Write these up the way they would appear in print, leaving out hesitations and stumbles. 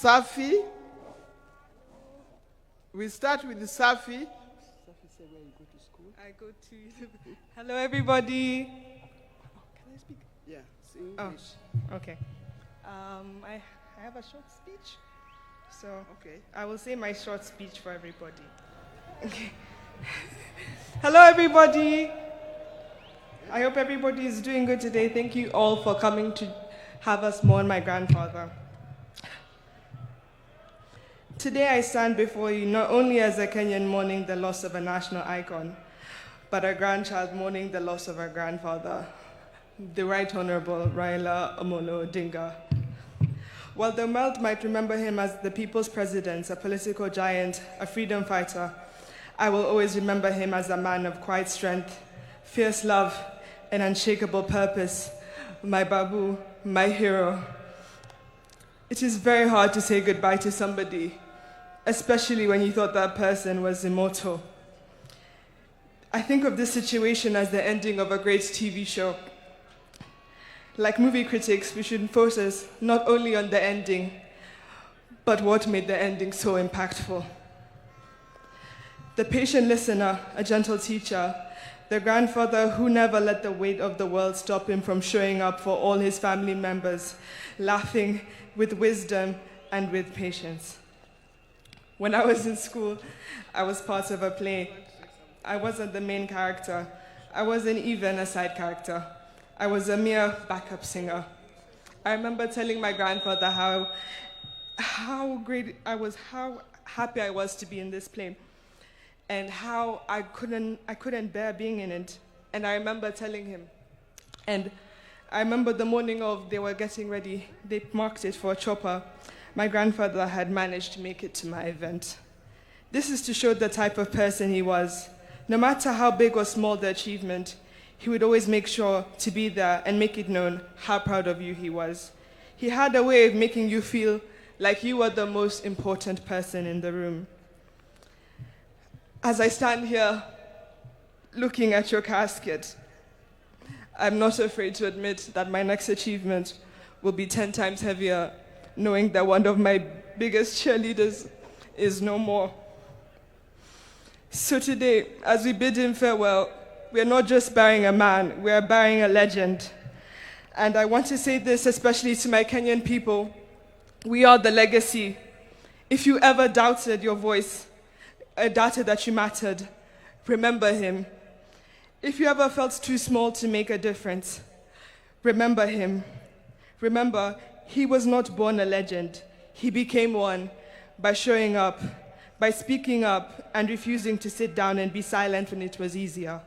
Safi. We start with the Safi. Safi said where you go to school. I go to... Hello, everybody. Can I speak? Yeah, it's English. Oh, okay. I have a short speech. So Okay. I will say my short speech for everybody. Okay. Hello, everybody. I hope everybody is doing good today. Thank you all for coming to have us mourn my grandfather. Today I stand before you not only as a Kenyan mourning the loss of a national icon, but a grandchild mourning the loss of our grandfather, the Right Honorable Raila Odinga. While the world might remember him as the people's president, a political giant, a freedom fighter, I will always remember him as a man of quiet strength, fierce love, and unshakable purpose, my Babu, my hero. It is very hard to say goodbye to somebody, especially when you thought that person was immortal. I think of this situation as the ending of a great TV show. Like movie critics, we should focus not only on the ending, but what made the ending so impactful. The patient listener, a gentle teacher, the grandfather who never let the weight of the world stop him from showing up for all his family members, laughing with wisdom and with patience. When I was in school, I was part of a play. I wasn't the main character. I wasn't even a side character. I was a mere backup singer. I remember telling my grandfather how great I was, how happy I was to be in this play, and how I couldn't bear being in it. And I remember telling him. And I remember the morning of they were getting ready, they marked it for a chopper. My grandfather had managed to make it to my event. This is to show the type of person he was. No matter how big or small the achievement, he would always make sure to be there and make it known how proud of you he was. He had a way of making you feel like you were the most important person in the room. As I stand here looking at your casket, I'm not afraid to admit that my next achievement will be 10 times heavier, knowing that one of my biggest cheerleaders is no more. So today, as we bid him farewell, we're not just burying a man, we're burying a legend. And I want to say this especially to my Kenyan people. We are the legacy. If you ever doubted your voice, doubted that you mattered, remember him. If you ever felt too small to make a difference, remember him. Remember, he was not born a legend. He became one by showing up, by speaking up and refusing to sit down and be silent when it was easier.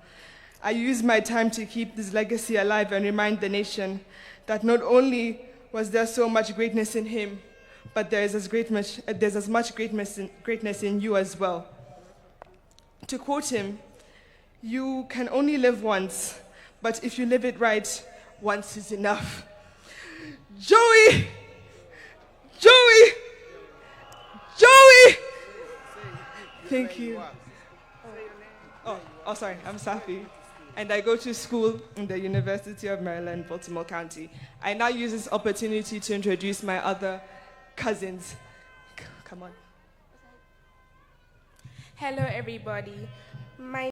I use my time to keep this legacy alive and remind the nation that not only was there so much greatness in him, but there's as much greatness in you as well. To quote him, "You can only live once, but if you live it right, once is enough." Joey! Joey! Joey! Thank you. Oh, sorry, I'm Safi. And I go to school in the University of Maryland, Baltimore County. I now use this opportunity to introduce my other cousins. Come on. Hello, everybody. My